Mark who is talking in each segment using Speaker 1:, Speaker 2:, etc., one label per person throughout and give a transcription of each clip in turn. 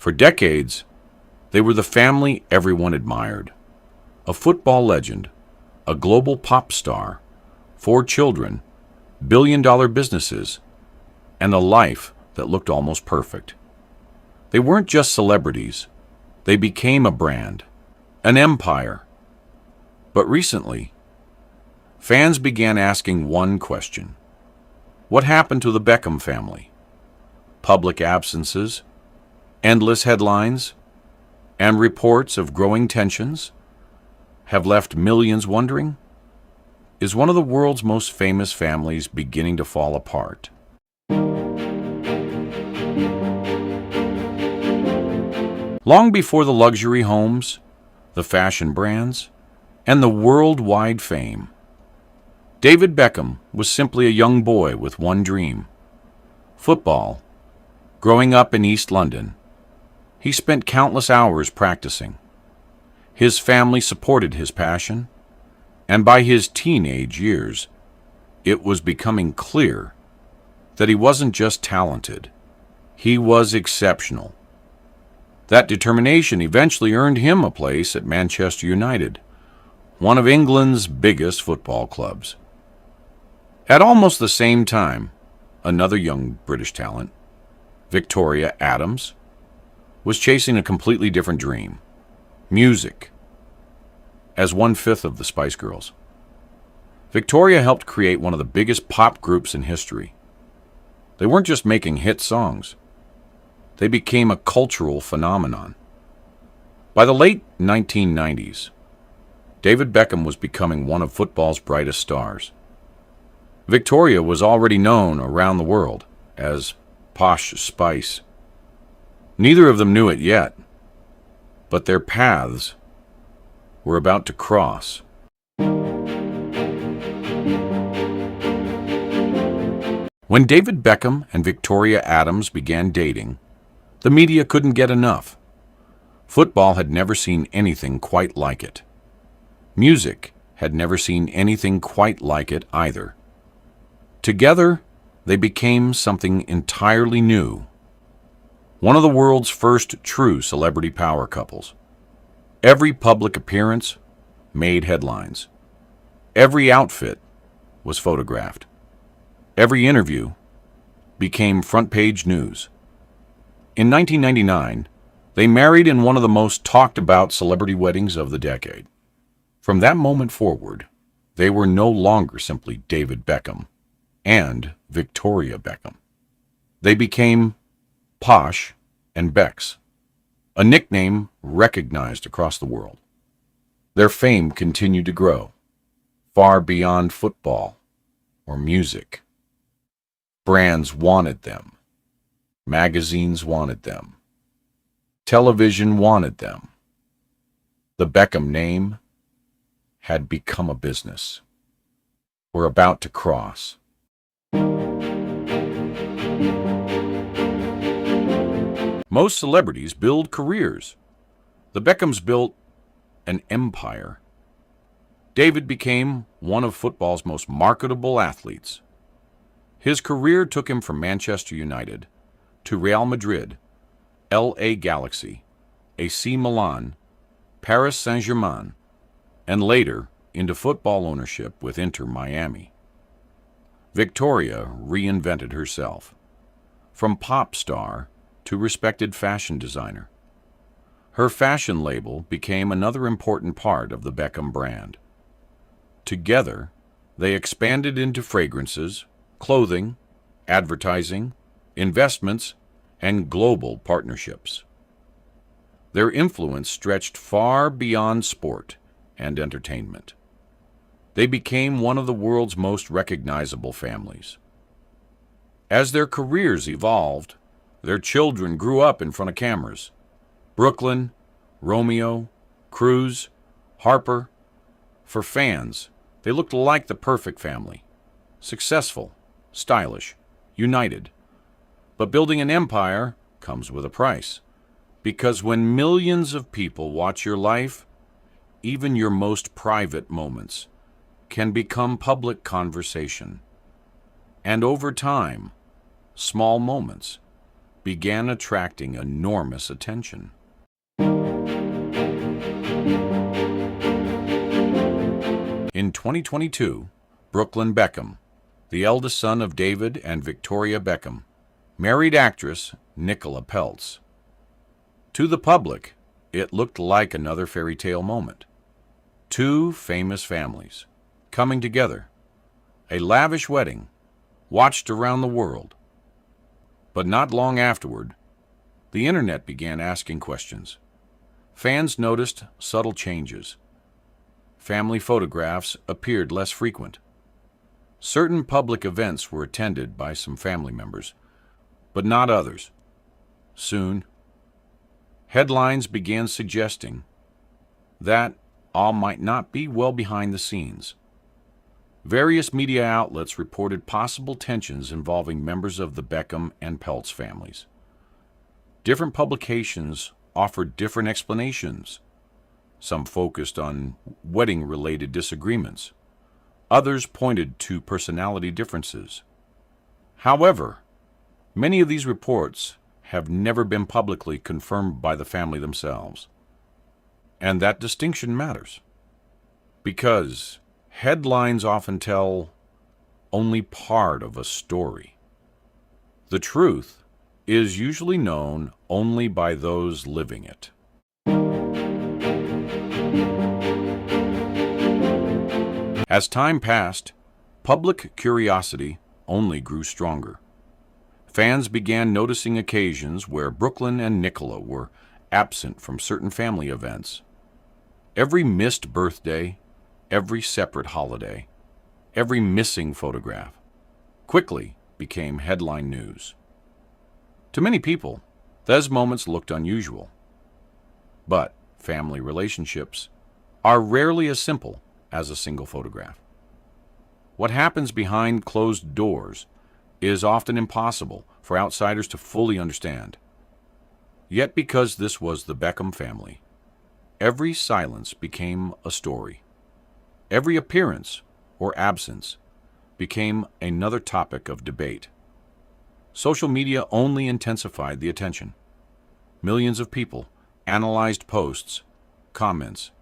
Speaker 1: For decades, they were the family everyone admired. A football legend, a global pop star, 4 children, billion-dollar businesses, and a life that looked almost perfect. They weren't just celebrities. They became a brand, an empire. But recently, fans began asking one question. What happened to the Beckham family? Public absences, endless headlines, and reports of growing tensions have left millions wondering, is one of the world's most famous families beginning to fall apart? Long before the luxury homes, the fashion brands, and the worldwide fame, David Beckham was simply a young boy with one dream: football. Growing up in East London, he spent countless hours practicing. His family supported his passion, and by his teenage years, it was becoming clear that he wasn't just talented, he was exceptional. That determination eventually earned him a place at Manchester United, one of England's biggest football clubs. At almost the same time, another young British talent, Victoria Adams, was chasing a completely different dream: music. As 1/5 of the Spice Girls, Victoria helped create one of the biggest pop groups in history. They weren't just making hit songs. They became a cultural phenomenon. By the late 1990s, David Beckham was becoming one of football's brightest stars. Victoria was already known around the world as Posh Spice. Neither of them knew it yet, but their paths were about to cross. When David Beckham and Victoria Adams began dating, the media couldn't get enough. Football had never seen anything quite like it. Music had never seen anything quite like it either. Together, they became something entirely new. One of the world's first true celebrity power couples. Every public appearance made headlines. Every outfit was photographed. Every interview became front-page news. In 1999, they married in one of the most talked-about celebrity weddings of the decade. From that moment forward, they were no longer simply David Beckham and Victoria Beckham. They became Posh and Becks, a nickname recognized across the world. Their fame continued to grow, far beyond football or music. Brands wanted them. Magazines wanted them. Television wanted them. The Beckham name had become a business. We're about to cross. Most celebrities build careers. The Beckhams built an empire. David became one of football's most marketable athletes. His career took him from Manchester United to Real Madrid, LA Galaxy, AC Milan, Paris Saint-Germain, and later into football ownership with Inter Miami. Victoria reinvented herself, from pop star to respected fashion designer. Her fashion label became another important part of the Beckham brand. Together, they expanded into fragrances, clothing, advertising, investments, and global partnerships. Their influence stretched far beyond sport and entertainment. They became one of the world's most recognizable families. As their careers evolved, their children grew up in front of cameras. Brooklyn, Romeo, Cruz, Harper. For fans, they looked like the perfect family. Successful, stylish, united. But building an empire comes with a price. Because when millions of people watch your life, even your most private moments can become public conversation. And over time, small moments began attracting enormous attention. In 2022, Brooklyn Beckham, the eldest son of David and Victoria Beckham, married actress Nicola Peltz. To the public, it looked like another fairy tale moment. Two famous families coming together, a lavish wedding watched around the world. But not long afterward, the internet began asking questions. Fans noticed subtle changes. Family photographs appeared less frequent. Certain public events were attended by some family members, but not others. Soon, headlines began suggesting that all might not be well behind the scenes. Various media outlets reported possible tensions involving members of the Beckham and Peltz families. Different publications offered different explanations. Some focused on wedding-related disagreements. Others pointed to personality differences. However, many of these reports have never been publicly confirmed by the family themselves. And that distinction matters, because headlines often tell only part of a story. The truth is usually known only by those living it. As time passed, public curiosity only grew stronger. Fans began noticing occasions where Brooklyn and Nicola were absent from certain family events. Every missed birthday, every separate holiday, every missing photograph quickly became headline news. To many people, those moments looked unusual. But family relationships are rarely as simple as a single photograph. What happens behind closed doors is often impossible for outsiders to fully understand. Yet because this was the Beckham family, every silence became a story. Every appearance or absence became another topic of debate. Social media only intensified the attention. Millions of people analyzed posts, comments,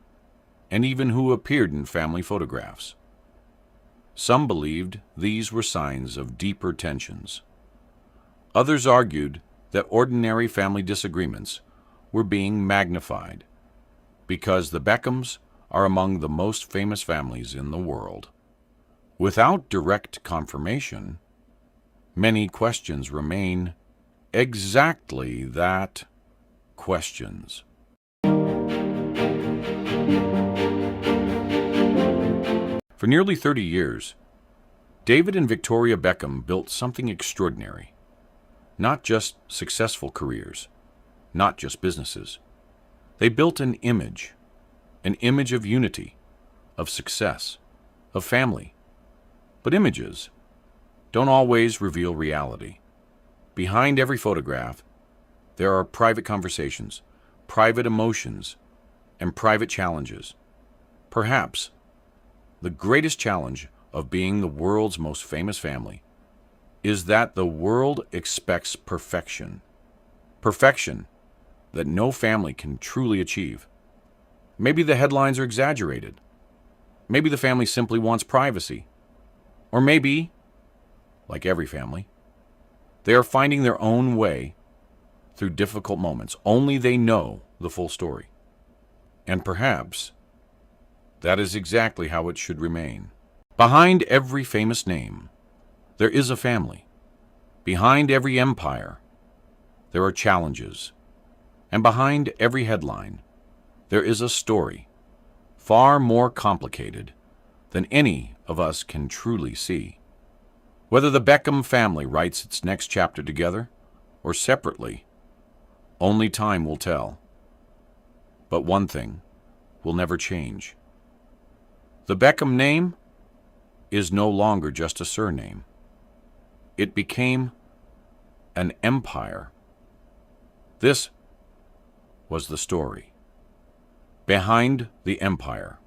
Speaker 1: and even who appeared in family photographs. Some believed these were signs of deeper tensions. Others argued that ordinary family disagreements were being magnified because the Beckhams are among the most famous families in the world. Without direct confirmation, many questions remain exactly that, questions. For nearly 30 years, David and Victoria Beckham built something extraordinary. Not just successful careers, not just businesses. They built an image of unity, of success, of family. But images don't always reveal reality. Behind every photograph, there are private conversations, private emotions, and private challenges. Perhaps the greatest challenge of being the world's most famous family is that the world expects perfection. Perfection that no family can truly achieve. Maybe the headlines are exaggerated. Maybe the family simply wants privacy. Or maybe, like every family, they are finding their own way through difficult moments. Only they know the full story. And perhaps that is exactly how it should remain. Behind every famous name, there is a family. Behind every empire, there are challenges. And behind every headline, there is a story, far more complicated than any of us can truly see. Whether the Beckham family writes its next chapter together or separately, only time will tell. But one thing will never change. The Beckham name is no longer just a surname. It became an empire. This was the story behind the empire.